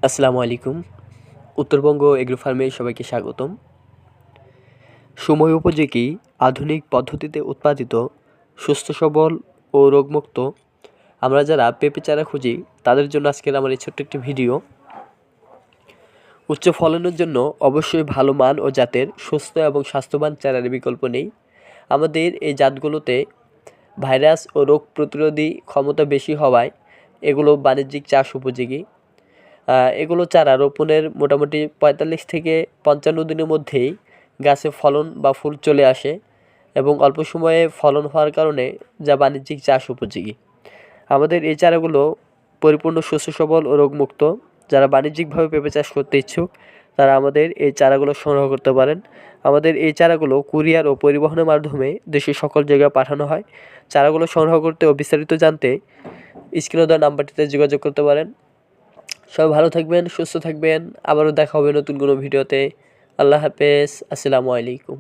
আসসালামু আলাইকুম। উত্তরবঙ্গ এগ্রো ফার্মে সবাইকে স্বাগতম। সময় উপযোগী আধুনিক পদ্ধতিতে উৎপাদিত সুস্থ সবল ও রোগমুক্ত আমরা যারা পেঁপে চারা খুঁজি তাদের জন্য আজকের আমার এই ছোট্ট একটি ভিডিও। উচ্চ ফলনের জন্য অবশ্যই ভালো মান ও জাতের সুস্থ এবং স্বাস্থ্যবান চারার বিকল্প নেই। আমাদের এই জাতগুলোতে ভাইরাস ও রোগ প্রতিরোধী ক্ষমতা বেশি হওয়ায় এগুলো বাণিজ্যিক চাষ উপযোগী। এগুলো চারা রোপণের মোটামুটি ৪৫ থেকে ৫৫ দিনের মধ্যেই গাছে ফলন বা ফুল চলে আসে এবং অল্প সময়ে ফলন হওয়ার কারণে যা বাণিজ্যিক চাষ উপযোগী। আমাদের এই চারাগুলো পরিপূর্ণ সুস্থ সবল ও রোগমুক্ত। যারা বাণিজ্যিকভাবে পেঁপে চাষ করতে ইচ্ছুক তারা আমাদের এই চারাগুলো সংগ্রহ করতে পারেন। আমাদের এই চারাগুলো কুরিয়ার ও পরিবহনের মাধ্যমে দেশের সকল জায়গায় পাঠানো হয়। চারাগুলো সংগ্রহ করতে ও বিস্তারিত জানতে স্ক্রিনে দেওয়া নাম্বারটিতে যোগাযোগ করতে পারেন। সবাই ভালো থাকবেন, সুস্থ থাকবেন। আবারও দেখা হবে নতুন কোনো ভিডিওতে। আল্লাহ হাফেজ। আসসালামু আলাইকুম।